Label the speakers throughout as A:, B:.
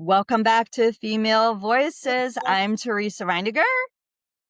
A: Welcome back to Female Voices. I'm Teresa Reiniger,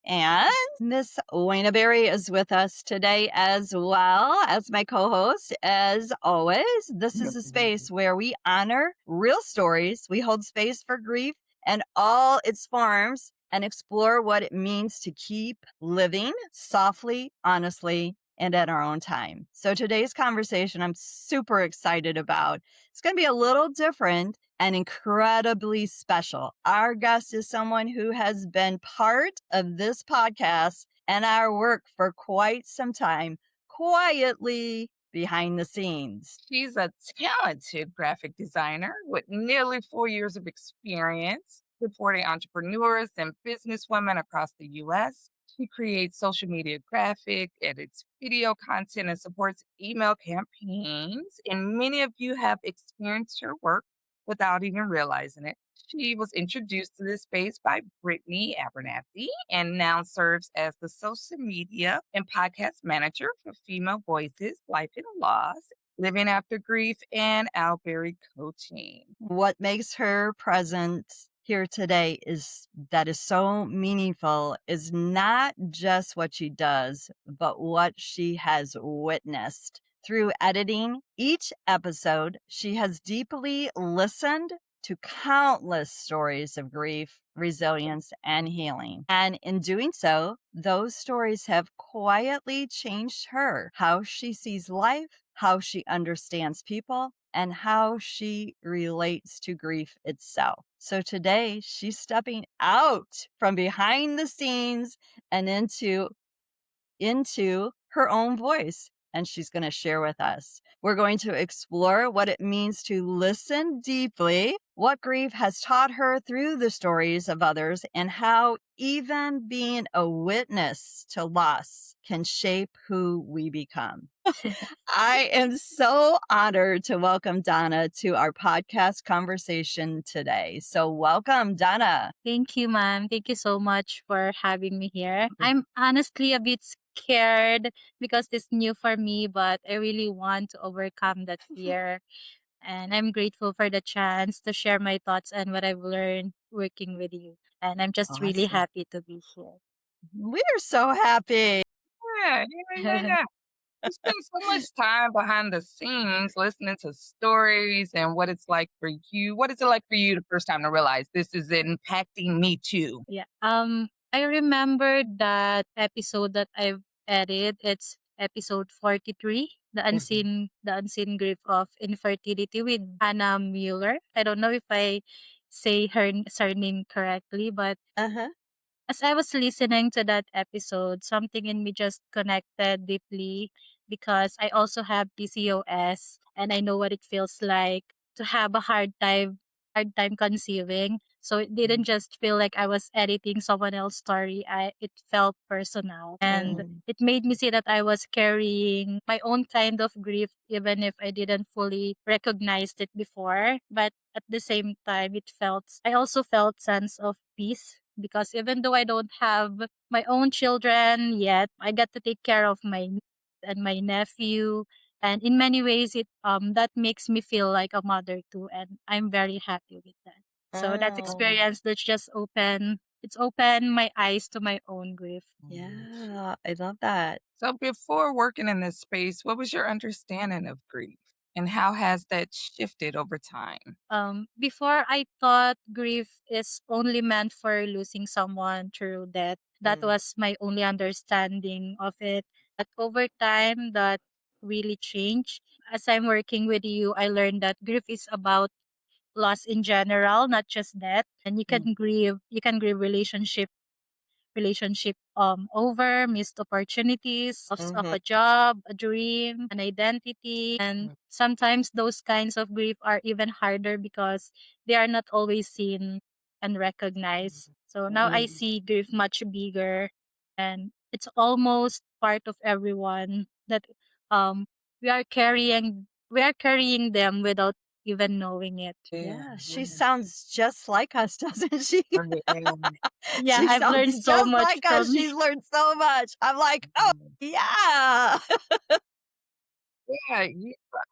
A: and Miss Wayna Berry is with us today as well as my co-host. As always, this is a space where we honor real stories. We hold space for grief and all its forms and explore what it means to keep living softly, honestly, and at our own time. So today's conversation I'm super excited about. It's going to be a little different and incredibly special. Our guest is someone who has been part of this podcast and our work for quite some time, quietly behind the scenes.
B: She's a talented graphic designer with nearly 4 years of experience supporting entrepreneurs and businesswomen across the U.S. She creates social media graphic, edits video content, and supports email campaigns. And many of you have experienced her work without even realizing it. She was introduced to this space by Brittany Abernathy and now serves as the social media and podcast manager for Female Voices Life and Loss, Living After Grief, and Outberry Coaching.
A: What makes her presence here today is so meaningful is not just what she does, but what she has witnessed. Through editing each episode, she has deeply listened to countless stories of grief, resilience, and healing. And in doing so, those stories have quietly changed her, how she sees life, how she understands people, and how she relates to grief itself. So today, she's stepping out from behind the scenes and into her own voice, and she's going to share with us. We're going to explore what it means to listen deeply, what grief has taught her through the stories of others, and how even being a witness to loss can shape who we become. I am so honored to welcome Donna to our podcast conversation today. So welcome, Donna.
C: Thank you, ma'am. Thank you so much for having me here. I'm honestly a bit scared because it's new for me, but I really want to overcome that fear. And I'm grateful for the chance to share my thoughts and what I've learned working with you. And I'm just really
A: Awesome.
C: happy to be here.
A: We're so happy.
B: Yeah. You spend so much time behind the scenes listening to stories and what it's like for you. What is it like for you the first time to realize this is impacting me too?
C: Yeah. I remember that episode that I've edited. It's episode 43, the unseen grief of infertility with Hannah Mueller. I don't know if I say her surname correctly, but
A: Uh-huh.
C: as I was listening to that episode, something in me just connected deeply because I also have PCOS and I know what it feels like to have a hard time conceiving. So it didn't just feel like I was editing someone else's story. It felt personal. And it made me see that I was carrying my own kind of grief even if I didn't fully recognize it before. But at the same time I also felt sense of peace because even though I don't have my own children yet, I get to take care of my niece and my nephew. And in many ways, it that makes me feel like a mother too, and I'm very happy with that. So that experience that's just opened my eyes to my own grief.
A: Yeah, I love that.
B: So before working in this space, what was your understanding of grief? And how has that shifted over time?
C: Before I thought grief is only meant for losing someone through death. That was my only understanding of it. But over time, that really changed. As I'm working with you, I learned that grief is about loss in general, not just death. And you can grieve relationship over missed opportunities, loss of a job, a dream, an identity. And sometimes those kinds of grief are even harder because they are not always seen and recognized. So now I see grief much bigger, and it's almost part of everyone that um we are carrying them without even knowing it.
A: Yeah, she sounds just like us, doesn't she?
C: Yeah,
A: She
C: I've learned
A: sounds
C: so
A: just
C: much
A: like us.
C: from
A: She's learned so much. I'm like, oh, yeah.
B: Yeah,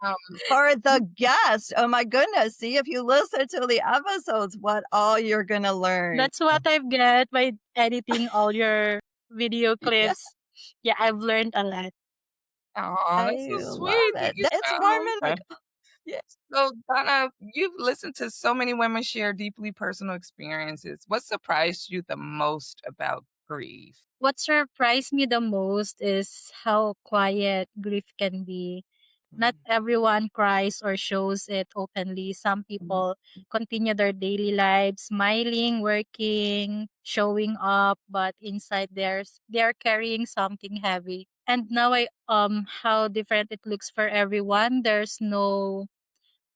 B: um,
A: For the guest, oh my goodness, see if you listen to the episodes, what all you're gonna learn.
C: That's what I've get by editing all your video
A: Yeah,
C: clips. Yeah, I've learned a lot.
B: aw, that's
A: I
B: so
A: love
B: sweet. Thank
A: it.
B: you
A: It's
B: so
A: warming,
B: much.
A: like, yeah.
B: So, Donna, you've listened to so many women share deeply personal experiences. What surprised you the most about grief?
C: What surprised me the most is how quiet grief can be. Not everyone cries or shows it openly. Some people continue their daily lives, smiling, working, showing up, but inside they're carrying something heavy. And now I how different it looks for everyone. There's no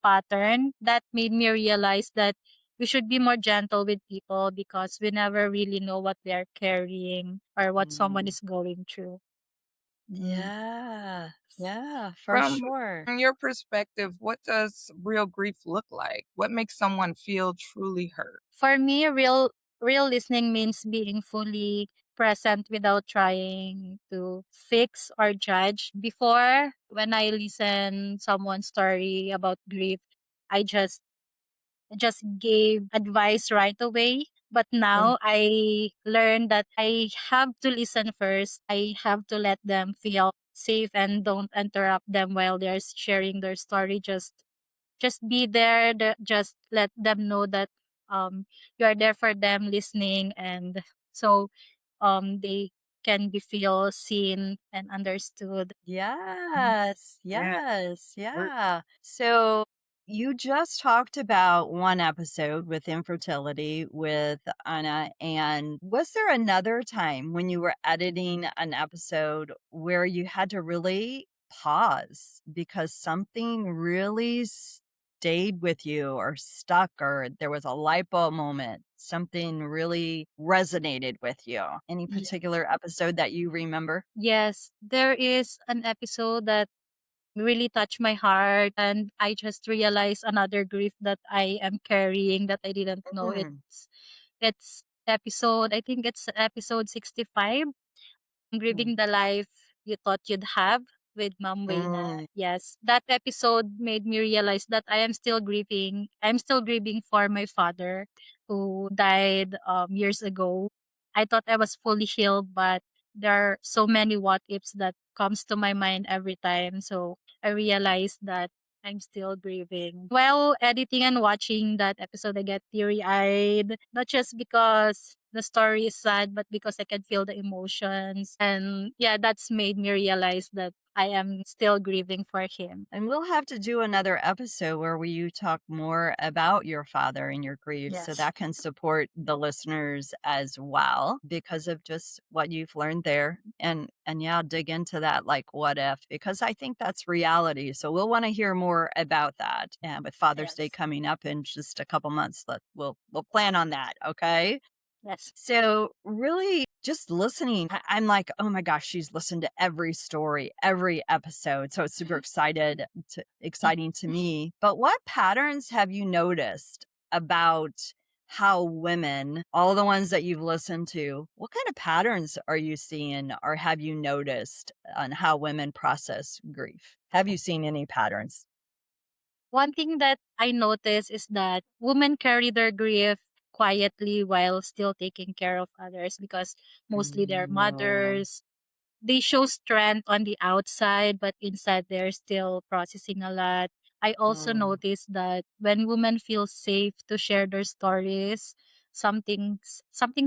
C: pattern that made me realize that we should be more gentle with people because we never really know what they're carrying or what someone
A: Mm.
C: is going through.
A: Yeah, yeah, for
B: From
A: sure.
B: your perspective, what does real grief look like? What makes someone feel truly hurt?
C: For me, real listening means being fully present without trying to fix or judge. Before, when I listen someone's story about grief, I just gave advice right away. But
A: Mm.
C: now I learned that I have to listen first. I have to let them feel safe and don't interrupt them while they're sharing their story. Just be there. Just let them know that you are there for them, listening, and so they can be feel seen and understood.
A: Yes,
B: Yeah.
A: yes, yeah. So you just talked about one episode with infertility with Anna, and was there another time when you were editing an episode where you had to really pause because something really stayed with you or stuck, or there was a light bulb moment, something really resonated with you? Any
C: Ye-
A: particular episode that you remember?
C: Yes, there is an episode that really touched my heart, and I just realized another grief that I am carrying that I didn't know.
A: Mm.
C: It's episode, I think it's episode 65,
A: Mm.
C: Grieving the Life You Thought You'd Have with Mom Wayna.
A: Mm.
C: Yes, that episode made me realize that I am still grieving. I'm still grieving for my father who died years ago. I thought I was fully healed, but there are so many what ifs that comes to my mind every time. So I realized that I'm still grieving. While editing and watching that episode, I get teary eyed, not just because the story is sad, but because I can feel the emotions. And yeah, that's made me realize that I am still grieving for him.
A: And we'll have to do another episode where you talk more about your father and your grief so
C: Yes.
A: that can support the listeners as well because of just what you've learned there. And yeah, dig into that like what if, because I think that's reality. So we'll want to hear more about that. And with Father's Day
C: Yes.
A: coming up in just a couple months, we'll plan on that. Okay.
C: Yes.
A: So, really, just listening, I'm like, oh my gosh, she's listened to every story, every episode. So it's super exciting to me. But what patterns have you noticed about how women, all the ones that you've listened to, what kind of patterns are you seeing or have you noticed on how women process grief? Have you seen any patterns?
C: One thing that I notice is that women carry their grief quietly while still taking care of others because mostly they're
A: Mm,
C: mothers. They show strength on the outside, but inside they're still processing a lot. I also
A: mm,
C: noticed that when women feel safe to share their stories, something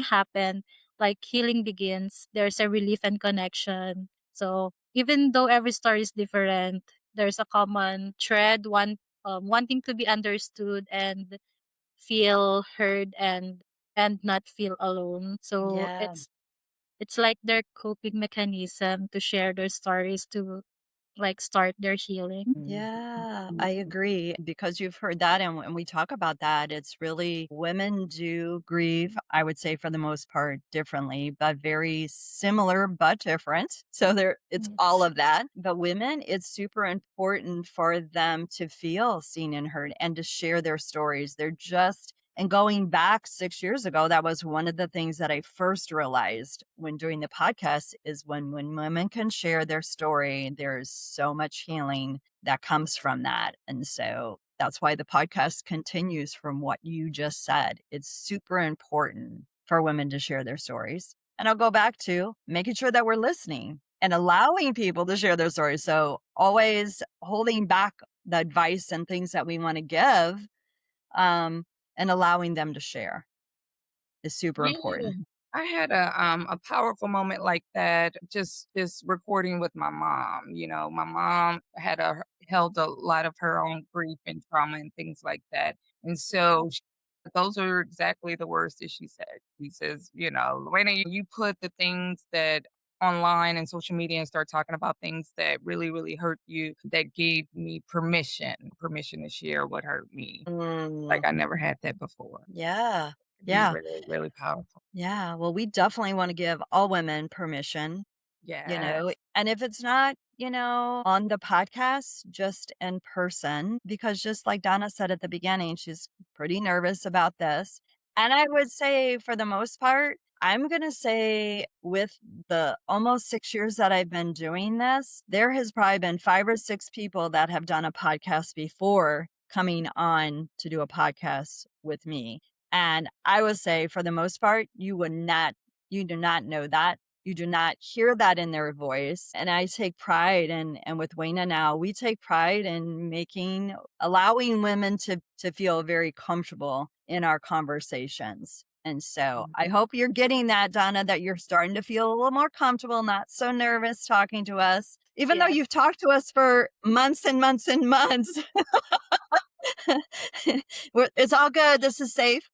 C: happened, like healing begins. There's a relief and connection. So even though every story is different, there's a common thread, wanting to be understood and feel heard and not feel alone. So
A: yeah.
C: it's like their coping mechanism to share their stories to like start their healing.
A: Yeah, I agree. Because you've heard that, and when we talk about that, it's really women do grieve, I would say, for the most part, differently, but very similar, but different. So it's all
C: Yes.
A: of that. But women, it's super important for them to feel seen and heard and to share their stories. They're just And going back 6 years ago, that was one of the things that I first realized when doing the podcast is when women can share their story, there's so much healing that comes from that. And so that's why the podcast continues from what you just said. It's super important for women to share their stories. And I'll go back to making sure that we're listening and allowing people to share their stories. So always holding back the advice and things that we want to give, and allowing them to share is super
B: Yeah.
A: important.
B: I had a powerful moment like that just recording with my mom. You know, my mom had held a lot of her own grief and trauma and things like that. And so those are exactly the words that she said. She says, you know, Lorena, you put the things that online and social media and start talking about things that really, really hurt you, that gave me permission to share what hurt me. Like
A: Mm,
B: I never had that before.
A: yeah.
B: It'd be
A: Yeah.
B: really, really powerful.
A: Yeah. Well, we definitely want to give all women permission,
B: Yes.
A: and if it's not, on the podcast, just in person, because just like Donna said at the beginning, she's pretty nervous about this. And I would say, for the most part, I'm going to say with the almost 6 years that I've been doing this, there has probably been 5 or 6 people that have done a podcast before coming on to do a podcast with me. And I would say, for the most part, you do not know that. You do not hear that in their voice. And I take pride, and with Wayna now, we take pride in allowing women to feel very comfortable in our conversations. And so I
B: Mhm.
A: hope you're getting that, Donna, that you're starting to feel a little more comfortable, not so nervous talking to us, even though
C: Yes.
A: you've talked to us for months and months and months. It's all good. This is safe.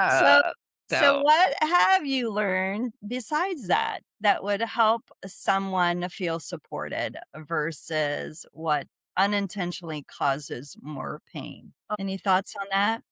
A: So
B: Uh,
A: so
B: so
A: what have you learned besides that would help someone feel supported versus what unintentionally causes more pain? Any thoughts on that?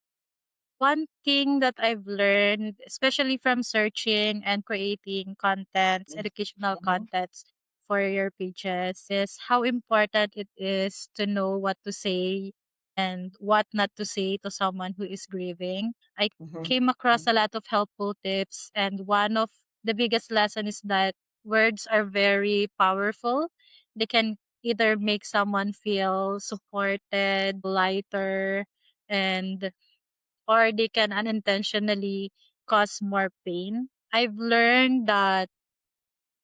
C: One thing that I've learned, especially from searching and creating contents, educational
A: Mhm,
C: contents for your pages, is how important it is to know what to say and what not to say to someone who is grieving. I
A: mhm,
C: came across a lot of helpful tips, and one of the biggest lesson is that words are very powerful. They can either make someone feel supported, lighter, and or they can unintentionally cause more pain. I've learned that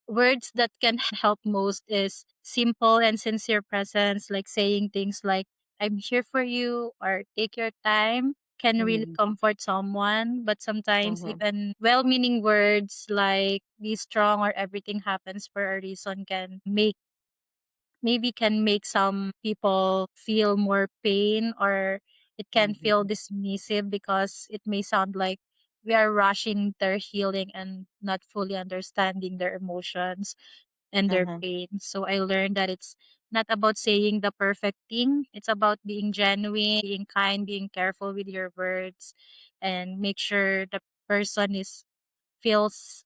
C: words that can help most is simple and sincere presence, like saying things like, I'm here for you or take your time can really
A: mhm,
C: comfort someone. But sometimes
A: mhm,
C: even well meaning words like be strong or everything happens for a reason can make some people feel more pain, or it can
A: mhm,
C: feel dismissive because it may sound like we are rushing their healing and not fully understanding their emotions and their
A: mhm.
C: pain. So I learned that it's not about saying the perfect thing. It's about being genuine, being kind, being careful with your words, and make sure the person is feels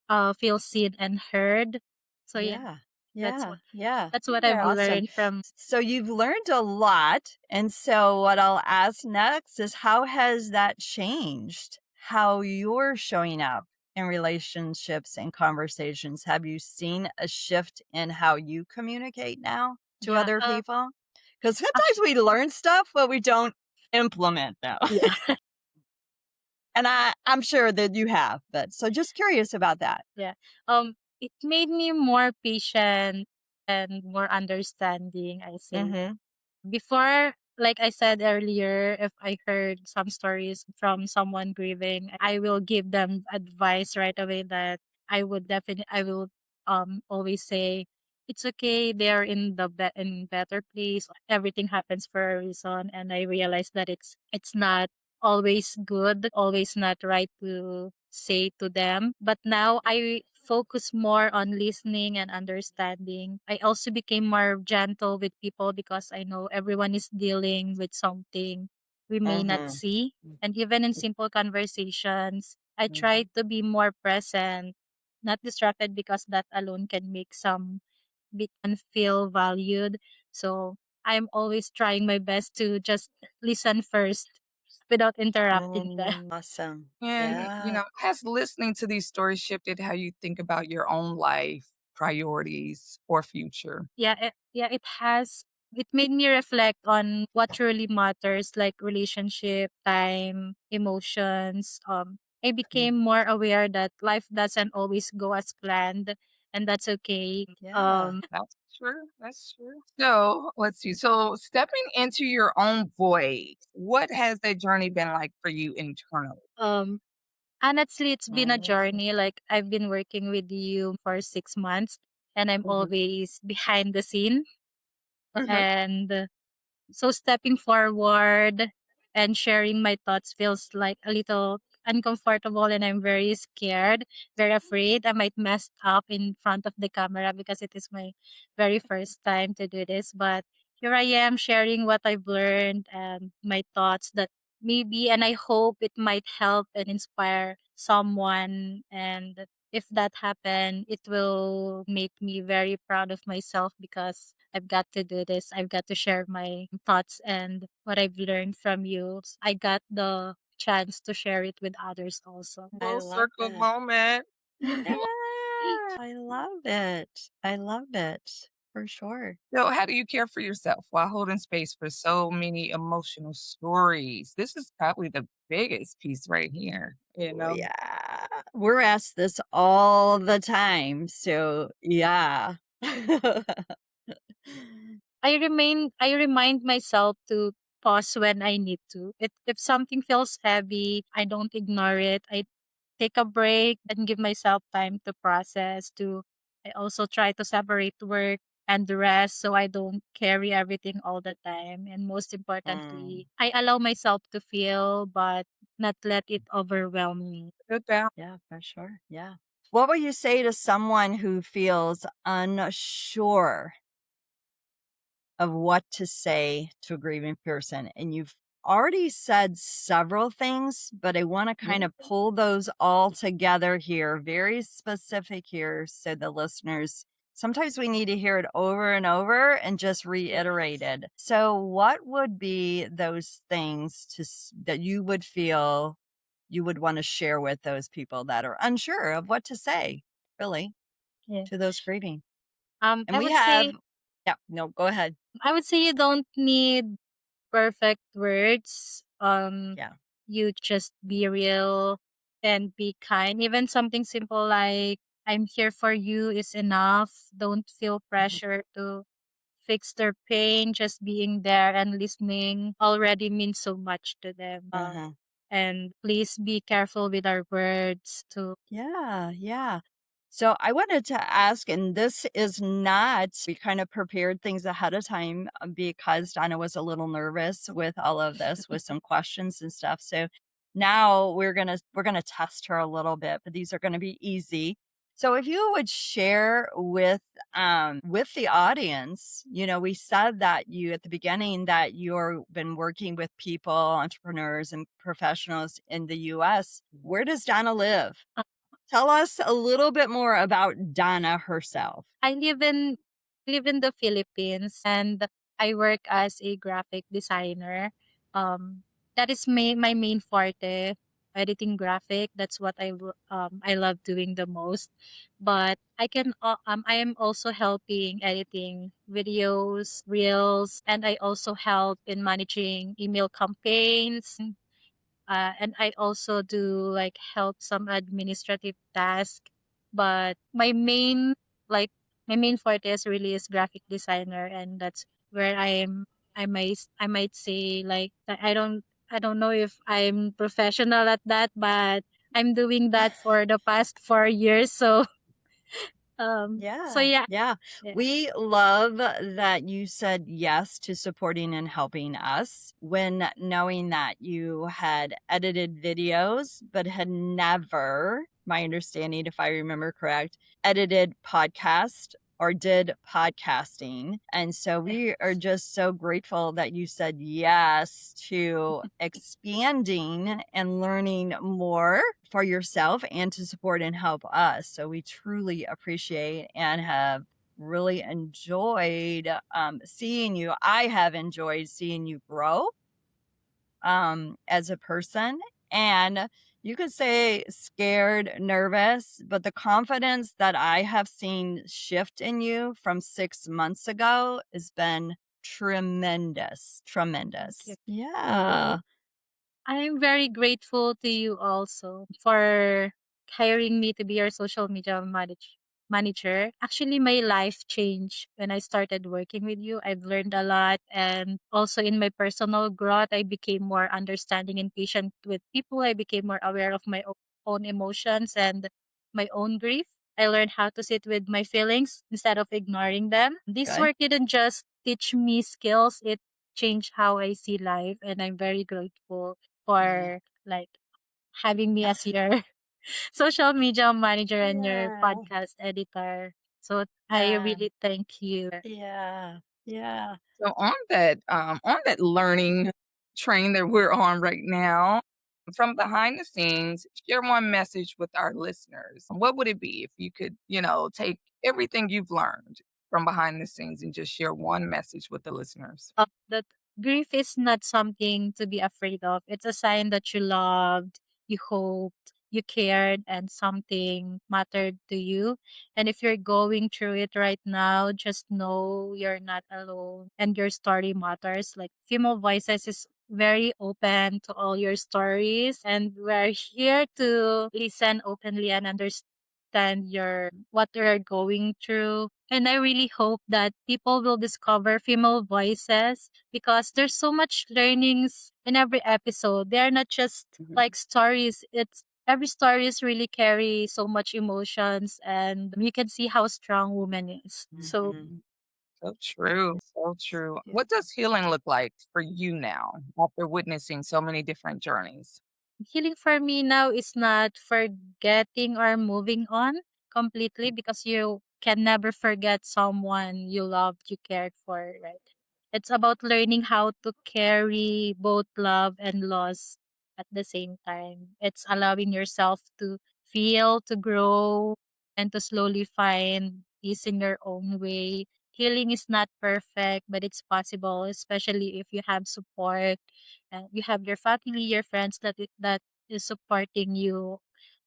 C: seen and heard. So yeah,
A: Yeah.
C: that's
A: Yeah. Yeah.
C: that's what I've
A: Yeah. Awesome.
C: learned from.
A: So you've learned a lot. And so what I'll ask next is, how has that changed how you're showing up in relationships and conversations? Have you seen a shift in how you communicate now to
C: Yeah.
A: other people? Because sometimes
C: Actually,
A: we learn stuff, but we don't implement them.
C: yeah.
A: And I'm sure that you have, but so just curious about that.
C: Yeah. It made me more patient and more understanding, I say.
A: Mm-hmm.
C: Before, like I said earlier, if I heard some stories from someone grieving, I will give them advice right away that I will always say it's okay, they're in in better place. Everything happens for a reason, and I realized that it's not always good, always not right to say to them. But now I focus more on listening and understanding. I also became more gentle with people because I know everyone is dealing with something we may not
A: Mm-hmm.
C: see. And even in simple conversations, I try
A: Mm-hmm.
C: to be more present, not distracted, because that alone can make feel valued. So I'm always trying my best to just listen first without interrupting them.
A: Awesome.
B: And,
A: Yeah.
B: has listening to these stories shifted how you think about your own life, priorities, or future?
C: It has. It made me reflect on what truly matters, like relationship, time, emotions. I became more aware that life doesn't always go as planned, and that's okay.
A: Yeah.
B: That's true. That's true. So let's see. So stepping into your own voice, what has that journey been like for you internally?
C: Um, Honestly, it's been a
A: Mm.
C: journey. Like I've been working with you for 6 months, and I'm
A: Mhm.
C: always behind the scene.
B: Mhm.
C: And so stepping forward and sharing my thoughts feels like a little uncomfortable, and I'm very scared, very afraid I might mess up in front of the camera because it is my very first time to do this. But here I am sharing what I've learned and my thoughts that maybe, and I hope it might help and inspire someone. And if that happen, it will make me very proud of myself because I've got to do this. I've got to share my thoughts and what I've learned from you. I got the chance to share it with others also.
A: I
B: Full
A: love
B: circle
A: it.
B: moment.
A: Yeah. I love it. I love it for sure.
B: So, how do you care for yourself while holding space for so many emotional stories? This is probably the biggest piece right here, you
A: Oh,
B: know?
A: yeah. We're asked this all the time. So, yeah.
C: I remind myself to pause when I need to. If something feels heavy, I don't ignore it. I take a break and give myself time to process. To I also try to separate work and the rest so I don't carry everything all the time. And most
A: Mm,
C: importantly, I allow myself to feel but not let it overwhelm me.
B: Good balance.
A: yeah, for sure. Yeah. What would you say to someone who feels unsure of what to say to a grieving person? And you've already said several things, but I want to kind of pull those all together here, very specific here, so the listeners. Sometimes we need to hear it over and over and just reiterated. So, what would be those things that you would feel you would want to share with those people that are unsure of what to say, really,
C: Yeah.
A: to those grieving? And
C: I
A: we
C: would
A: have,
C: say
A: yeah, no, go ahead.
C: you don't need perfect words.
A: Yeah.
C: You just be real and be kind. Even something simple like "I'm here for you" is enough. Don't feel
A: Mhm.
C: pressure to fix their pain. Just being there and listening already means so much to them.
A: Uh-huh.
C: And please be careful with our words too.
A: Yeah, yeah. So I wanted to ask, and this is not, we kind of prepared things ahead of time because Donna was a little nervous with all of this, with some questions and stuff. So now we're gonna test her a little bit, but these are gonna be easy. So if you would share with the audience, we said that you at the beginning that you've been working with people, entrepreneurs and professionals in the US. Where does Donna live? Tell us a little bit more about Donna herself.
C: I live in the Philippines, and I work as a graphic designer. Um, that is my main forte, editing graphic. That's what I love doing the most. But I am also helping editing videos, reels, and I also help in managing email campaigns. And I also do like help some administrative task. But like my main forte is really is graphic designer, and that's where I might say like that I don't know if I'm professional at that, but I'm doing that for the past 4 years. So
A: Yeah,
C: yeah.
A: yeah.
C: Yeah.
A: We love that you said yes to supporting and helping us when knowing that you had edited videos, but had never, my understanding, if I remember correct, edited podcast or did podcasting. And so we are just so grateful that you said yes to expanding and learning more for yourself and to support and help us. So we truly appreciate and have really enjoyed seeing you. I have enjoyed seeing you grow as a person. And you could say scared, nervous, but the confidence that I have seen shift in you from 6 months ago has been tremendous. Tremendous. Yeah.
C: I'm very grateful to you also for hiring me to be your social media manager. Actually, my life changed when I started working with you. I've learned a lot. And also in my personal growth, I became more understanding and patient with people. I became more aware of my own emotions and my own grief. I learned how to sit with my feelings instead of ignoring them. This
A: Good.
C: work didn't just teach me skills, it changed how I see life. And I'm very grateful
A: Yeah.
C: for like having me as your social media manager and your
A: Yeah.
C: podcast editor. So I
A: Yeah.
C: really thank you.
A: Yeah. Yeah.
B: So on that learning train that we're on right now, from behind the scenes, share one message with our listeners. What would it be if you could, take everything you've learned from behind the scenes and just share one message with the listeners?
C: That grief is not something to be afraid of. It's a sign that you loved, you hoped, you cared, and something mattered to you. And if you're going through it right now, just know you're not alone and your story matters. Like Female Voices is very open to all your stories, and we're here to listen openly and understand your what you're going through. And I really hope that people will discover female voices because there's so much learnings in every episode. They are not just
B: Mhm.
C: like stories. It's every stories really carry so much emotions, and you can see how strong woman is. So
A: Mhm.
B: So true. So true.
A: Yeah.
B: What does healing look like for you now after witnessing so many different journeys?
C: healing for me now is not forgetting or moving on completely because you can never forget someone you loved, you cared for, right? It's about learning how to carry both love and loss at the same time. It's allowing yourself to feel, to grow, and to slowly find peace in your own way. Healing is not perfect, but it's possible, especially if you have support and you have your family, your friends that is supporting you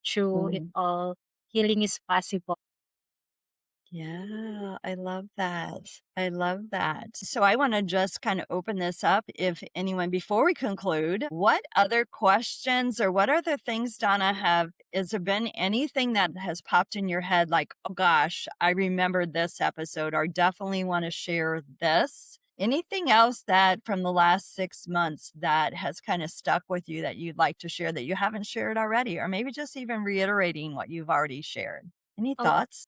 C: through it
B: Mhm.
C: all. Healing is possible.
A: Yeah, I love that. I love that. So I want to just kind of open this up. If anyone, before we conclude, what other questions or what other things, Donna, has there been anything that has popped in your head like, oh gosh, I remember this episode, or definitely want to share this? Anything else that from the last 6 months that has kind of stuck with you that you'd like to share that you haven't shared already, or maybe just even reiterating what you've already shared? Any
C: Oh,
A: thoughts?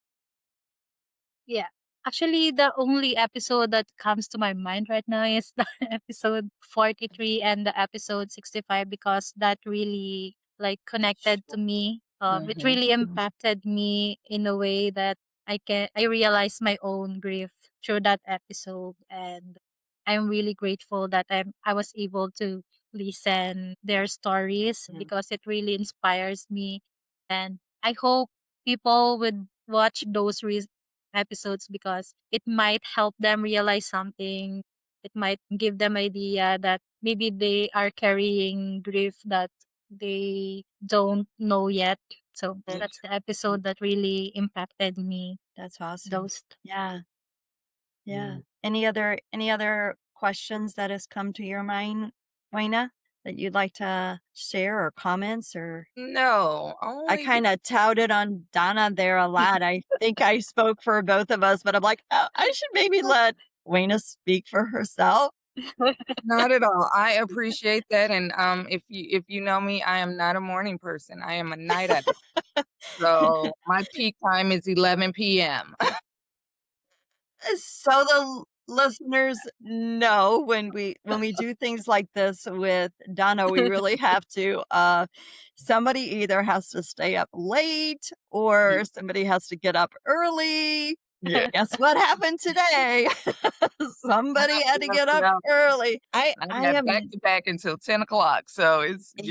C: yeah. Actually, the only episode that comes to my mind right now is the episode 43 and the episode 65 because that really like connected to me. It
B: Mhm.
C: really impacted me in a way that I realized my own grief through that episode, and I'm really grateful that I was able to listen their stories
A: Mhm.
C: because it really inspires me, and I hope people would watch those episodes because it might help them realize something. It might give them idea that maybe they are carrying grief that they don't know yet. So
A: Mm,
C: that's the episode that really impacted me.
A: that's awesome.
C: Those
A: Yeah, yeah.
B: Mm.
A: Any other questions that has come to your mind, Wayna, that you'd like to share or comments or
B: No,
A: I
B: only
A: kind of touted on Donna there a lot. I think I spoke for both of us, but I'm like, oh, I should maybe let Wayna speak for herself.
B: not at all. I appreciate that, and if you know me, I am not a morning person. I am a night owl. So my peak time is 11 p.m.
A: So the listeners know when we do things like this with Donna, we really have to somebody either has to stay up late or somebody has to get up early. Yeah, guess what happened today? Somebody had to
B: Yep,
A: get up
B: yep.
A: early. I
B: I
A: I
B: got back
A: am
B: to back until 10 o'clock, so it's gonna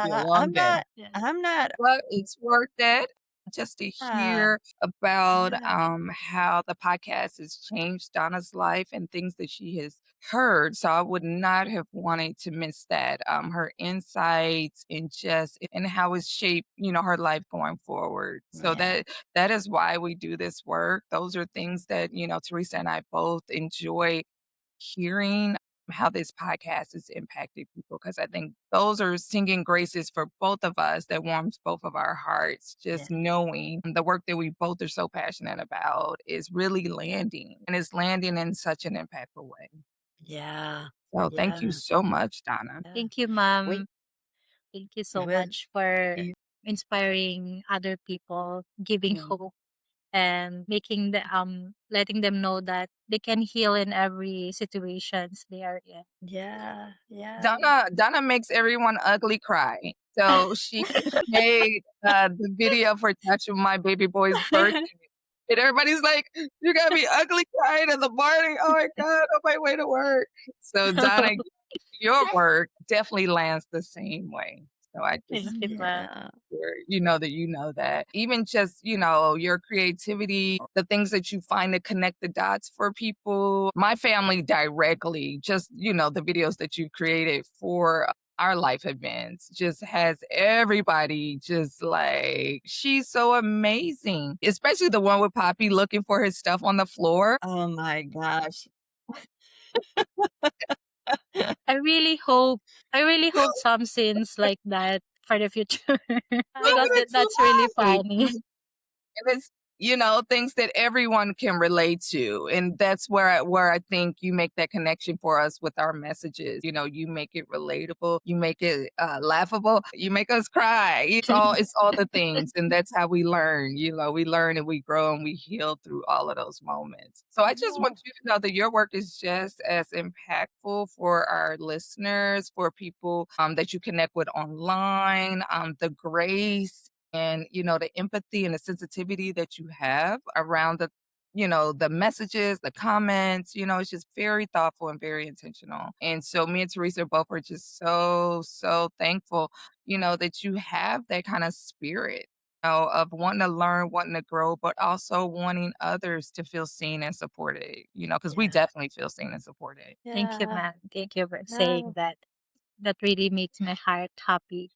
B: be a
A: yeah,
B: long day.
C: yeah.
A: I'm not
B: But it's worth it. just to
A: Yeah.
B: hear about
A: Yeah.
B: how the podcast has changed Donna's life and things that she has heard. So I would not have wanted to miss that. Her insights and just and how it's shaped, her life going forward. So
A: Yeah.
B: that is why we do this work. Those are things that, Teresa and I both enjoy hearing how this podcast has impacted people because I think those are singing graces for both of us that warms both of our hearts.
A: Yeah.
B: Just knowing the work that we both are so passionate about is really landing and it's landing in such an impactful way.
A: Yeah.
B: So thank you
A: Yeah.
B: so much, Donna.
A: Yeah.
C: Thank you,
A: We
C: ma'am. Thank you so
A: with
C: much for
A: you.
C: inspiring other people, giving
A: Mm.
C: hope and making the letting them know that they can heal in every situations they are in.
A: Yeah. Yeah.
B: Donna makes everyone ugly cry. So she made the video for touching my baby boy's birthday. And everybody's like, "You got me ugly crying in the morning. Oh my god, on my way to work." So Donna, your work definitely lands the same way. So I
C: Thank
B: just
C: you, ma'am.
A: Yeah.
B: sure you know that. Even just, your creativity, the things that you find to connect the dots for people. My family directly, just, the videos that you created for our life events just has everybody just like, she's so amazing. Especially the one with Poppy looking for his stuff on the floor.
A: Oh my gosh.
C: I really hope some scenes like that for the future
B: I
C: because
B: wanted
C: that's really
B: to
C: funny.
B: laugh. And it's, things that everyone can relate to. And that's where I think you make that connection for us with our messages. You make it relatable, you make it laughable, you make us cry. It's all the things. And that's how we learn. We learn and we grow and we heal through all of those moments. So I just
A: Yeah.
B: want you to know that your work is just as impactful for our listeners, for people that you connect with online, the grace and the empathy and the sensitivity that you have around the messages, the comments. It's just very thoughtful and very intentional. And so me and Teresa both are just so thankful that you have that kind of spirit, of wanting to learn, wanting to grow, but also wanting others to feel seen and supported, because we
A: Yeah.
B: definitely feel seen and supported.
C: Thank you,
A: Yeah.
C: ma'am. Thank you for saying
A: Yeah.
C: that. That really makes my heart happy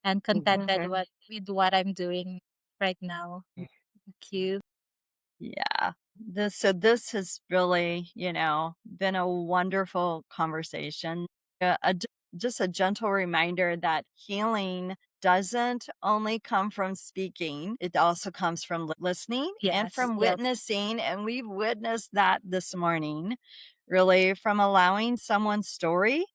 C: and contented
A: Mhm.
C: with what I'm doing right now. Thank you.
A: Yeah. This has really, been a wonderful conversation. Just a gentle reminder that healing doesn't only come from speaking, it also comes from listening and
C: Yes,
A: from
C: yes.
A: witnessing. And we've witnessed that this morning, really, from allowing someone's story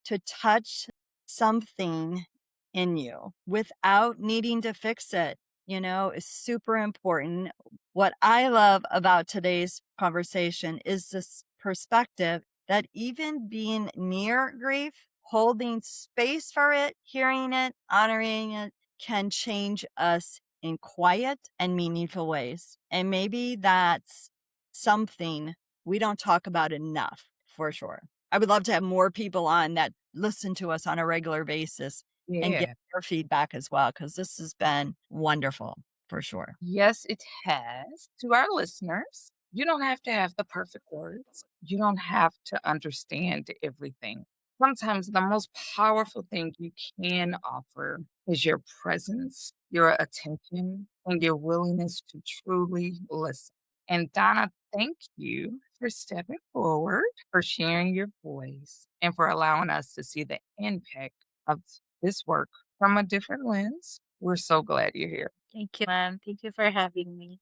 A: to touch something in you without needing to fix it, is super important. What I love about today's conversation is this perspective that even being near grief, holding space for it, hearing it, honoring it can change us in quiet and meaningful ways. And maybe that's something we don't talk about enough for sure. I would love to have more people on that listen to us on a regular basis and get
B: Yeah.
A: their feedback as well, because this has been wonderful for sure.
B: Yes, it has. To our listeners, you don't have to have the perfect words. You don't have to understand everything. Sometimes the most powerful thing you can offer is your presence, your attention, and your willingness to truly listen. And Donna, thank you for stepping forward, for sharing your voice, and for allowing us to see the impact of this work from a different lens. We're so glad you're here.
C: Thank you, ma'am. Thank you for having me.